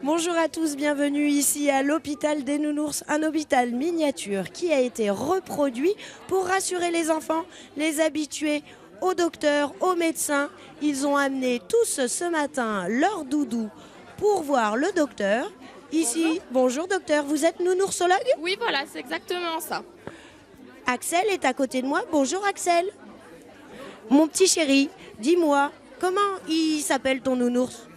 Bonjour à tous, bienvenue ici à l'hôpital des Nounours, un hôpital miniature qui a été reproduit pour rassurer les enfants, les habituer aux docteurs, aux médecins. Ils ont amené tous ce matin leur doudou pour voir le docteur. Ici, bonjour docteur, vous êtes nounoursologue? Oui, voilà, c'est exactement ça. Axel est à côté de moi. Bonjour Axel. Mon petit chéri, dis-moi, comment il s'appelle ton nounours?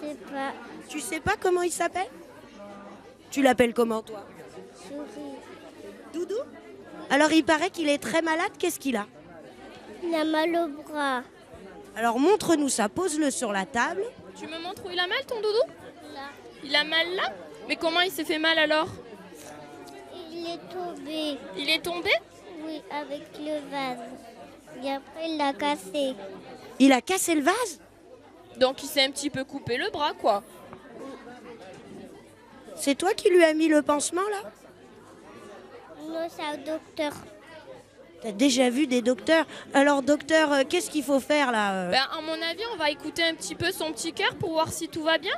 Je sais pas. Tu sais pas comment il s'appelle? Tu l'appelles comment toi? Souris. Doudou? Alors il paraît qu'il est très malade, qu'est-ce qu'il a? Il a mal au bras. Alors montre-nous ça, pose-le sur la table. Tu me montres où il a mal, ton doudou? Là. Il a mal là? Mais comment il s'est fait mal alors? Il est tombé. Il est tombé? Oui, avec le vase. Et après, il l'a cassé. Il a cassé le vase? Donc il s'est un petit peu coupé le bras, quoi. C'est toi qui lui as mis le pansement là? Non, c'est un docteur. T'as déjà vu des docteurs? Alors docteur, qu'est-ce qu'il faut faire là? Ben, à mon avis, on va écouter un petit peu son petit cœur pour voir si tout va bien.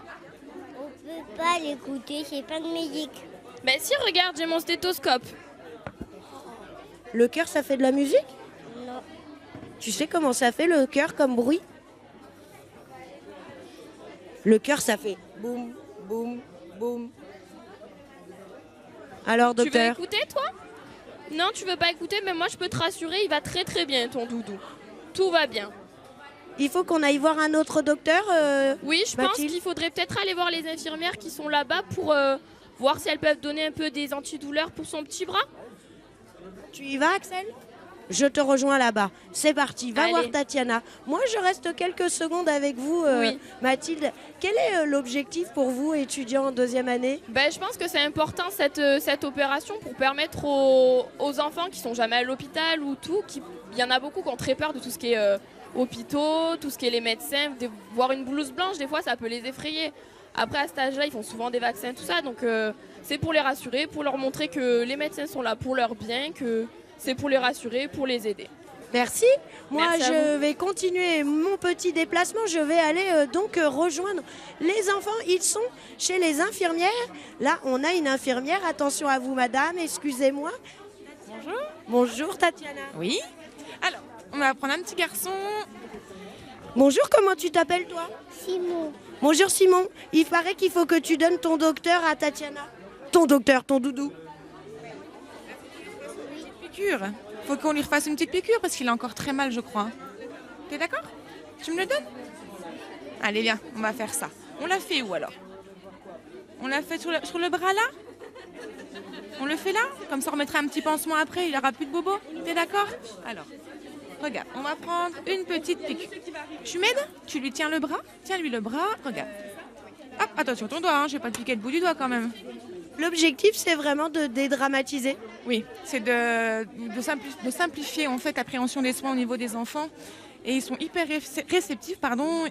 On peut pas l'écouter, c'est pas de musique. Ben si, regarde, j'ai mon stéthoscope. Le cœur ça fait de la musique? Non. Tu sais comment ça fait le cœur comme bruit? Le cœur ça fait boum, boum, boum. Alors Tu veux docteur? écouter, toi? Non, tu veux pas écouter, mais moi je peux te rassurer, il va très très bien, ton doudou. Tout va bien. Il faut qu'on aille voir un autre docteur? Oui, je pense Mathilde? qu'il faudrait peut-être aller voir les infirmières qui sont là-bas pour voir si elles peuvent donner un peu des antidouleurs pour son petit bras. Tu y vas, Axel? Je te rejoins là-bas. C'est parti, va Allez. voir Tatiana. Moi, je reste quelques secondes avec vous, Oui. Mathilde. Quel est l'objectif pour vous, étudiants en deuxième année? Ben, je pense que c'est important cette opération pour permettre aux enfants qui sont jamais à l'hôpital ou tout, il y en a beaucoup qui ont très peur de tout ce qui est hôpitaux, tout ce qui est les médecins. Voir une blouse blanche, des fois, ça peut les effrayer. Après, à cet âge-là, ils font souvent des vaccins, tout ça. Donc, c'est pour les rassurer, pour leur montrer que les médecins sont là pour leur bien, que c'est pour les rassurer, pour les aider. Merci. Moi, Merci à je vais continuer mon petit déplacement. Je vais aller donc rejoindre les enfants. Ils sont chez les infirmières. Là, on a une infirmière. Attention à vous, madame. Excusez-moi. Bonjour. Bonjour, Tatiana. Oui. Alors, on va prendre un petit garçon. Bonjour, comment tu t'appelles, toi? Simon. Bonjour, Simon. Il paraît qu'il faut que tu donnes ton docteur à Tatiana. Ton docteur, ton doudou. Piqûre. Faut qu'on lui refasse une petite piqûre parce qu'il a encore très mal, je crois. T'es d'accord? Tu me le donnes? Allez, viens, on va faire ça. On l'a fait où alors? On l'a fait sur le bras là? On le fait là? Comme ça, on remettra un petit pansement après, il aura plus de bobo. T'es d'accord? Alors, regarde, on va prendre une petite piqûre. Tu m'aides? Tu lui tiens le bras? Tiens-lui le bras, regarde. Hop, attention ton doigt, hein, je vais pas te piquer le bout du doigt quand même. L'objectif, c'est vraiment de dédramatiser. Oui, c'est de simplifier en fait l'appréhension des soins au niveau des enfants. Et ils sont hyper réceptifs,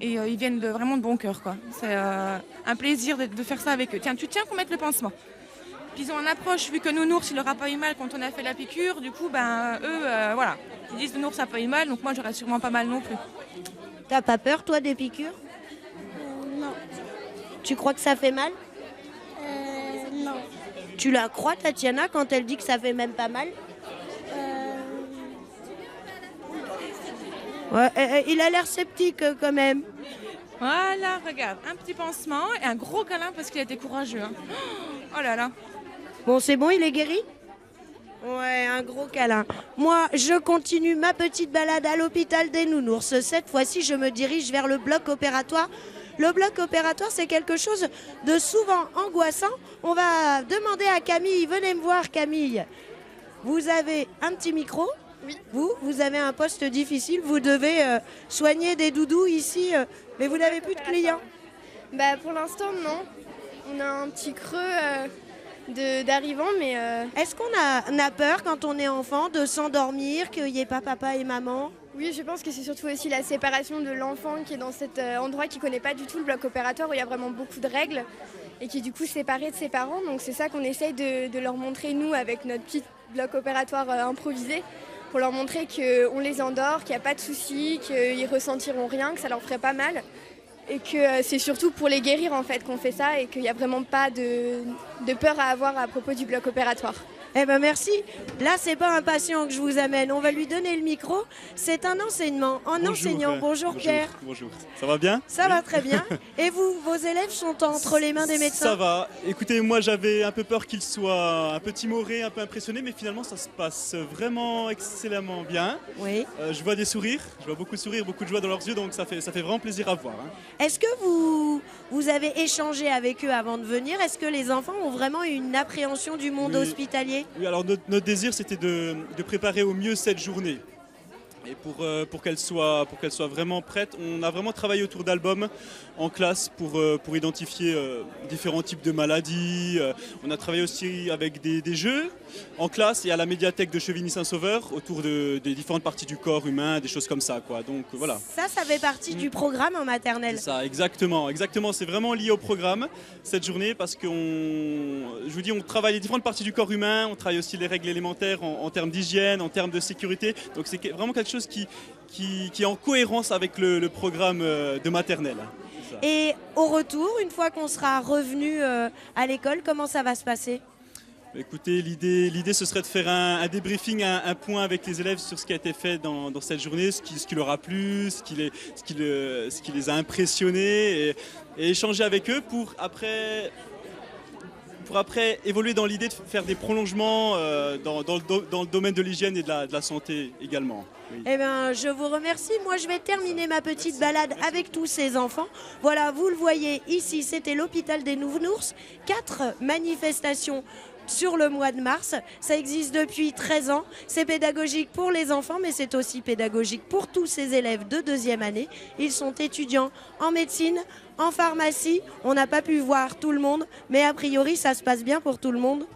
et ils viennent vraiment de bon cœur, quoi. C'est un plaisir de faire ça avec eux. Tiens, tu tiens qu'on mette le pansement. Puis ils ont une approche, vu que Nounours, il leur a pas eu mal quand on a fait la piqûre. Du coup, voilà. Ils disent Nounours a pas eu mal, donc moi, j'aurais sûrement pas mal non plus. T'as pas peur, toi, des piqûres? Non. Tu crois que ça fait mal? Non. Tu la crois, Tatiana, quand elle dit que ça fait même pas mal? Ouais, il a l'air sceptique quand même. Voilà, regarde, un petit pansement et un gros câlin parce qu'il a été courageux, hein. Oh là là. Bon, c'est bon, il est guéri? Ouais, un gros câlin. Moi, je continue ma petite balade à l'hôpital des Nounours. Cette fois-ci, je me dirige vers le bloc opératoire. Le bloc opératoire, c'est quelque chose de souvent angoissant. On va demander à Camille. Venez me voir, Camille. Vous avez un petit micro? Oui. Vous avez un poste difficile. Vous devez soigner des doudous ici, mais vous n'avez plus de clients. Bah pour l'instant non. On a un petit creux d'arrivants, mais Est-ce qu'on a peur quand on est enfant de s'endormir, qu'il n'y ait pas papa et maman? oui, je pense que c'est surtout aussi la séparation de l'enfant qui est dans cet endroit qui ne connaît pas du tout le bloc opératoire où il y a vraiment beaucoup de règles et qui est du coup séparé de ses parents. Donc c'est ça qu'on essaye de leur montrer nous avec notre petit bloc opératoire improvisé pour leur montrer qu'on les endort, qu'il n'y a pas de soucis, qu'ils ressentiront rien, que ça leur ferait pas mal. et que c'est surtout pour les guérir en fait qu'on fait ça et qu'il n'y a vraiment pas de peur à avoir à propos du bloc opératoire. Eh ben merci. Là, c'est pas un patient que je vous amène. On va lui donner le micro. C'est un enseignant. Enseignant. Bonjour Pierre. Bonjour. Ça va bien? Ça va très bien. Et vous, vos élèves sont entre les mains des médecins? Ça va. Écoutez, moi j'avais un peu peur qu'ils soient un peu timorés, un peu impressionnés, mais finalement ça se passe vraiment excellemment bien. Oui. Je vois des sourires, je vois beaucoup de sourires, beaucoup de joie dans leurs yeux, donc ça fait vraiment plaisir à voir. Est-ce que vous avez échangé avec eux avant de venir? Est-ce que les enfants ont vraiment une appréhension du monde hospitalier? Oui, alors notre désir c'était de préparer au mieux cette journée. Et pour qu'elle soit vraiment prête, on a vraiment travaillé autour d'albums en classe pour identifier différents types de maladies. On a travaillé aussi avec des jeux en classe et à la médiathèque de Chevigny-Saint-Sauveur autour des différentes parties du corps humain, des choses comme ça, quoi. Donc voilà. Ça fait partie du programme en maternelle. C'est ça, exactement. C'est vraiment lié au programme cette journée parce je vous dis, on travaille les différentes parties du corps humain, on travaille aussi les règles élémentaires en termes d'hygiène, en termes de sécurité. Donc c'est vraiment quelque chose qui est en cohérence avec le programme de maternelle. Et au retour, une fois qu'on sera revenu à l'école, comment ça va se passer? Écoutez, l'idée ce serait de faire un débriefing, un point avec les élèves sur ce qui a été fait dans cette journée, ce qui leur a plu, ce qui les a impressionnés et échanger avec eux pour après évoluer dans l'idée de faire des prolongements dans le domaine de l'hygiène et de la santé également. Oui. Eh bien, je vous remercie. Moi, je vais terminer ma petite balade avec tous ces enfants. Voilà, vous le voyez ici, c'était l'hôpital des Nounours. 4 manifestations sur le mois de mars. Ça existe depuis 13 ans. C'est pédagogique pour les enfants, mais c'est aussi pédagogique pour tous ces élèves de 2e année. Ils sont étudiants en médecine, en pharmacie. On n'a pas pu voir tout le monde, mais a priori, ça se passe bien pour tout le monde.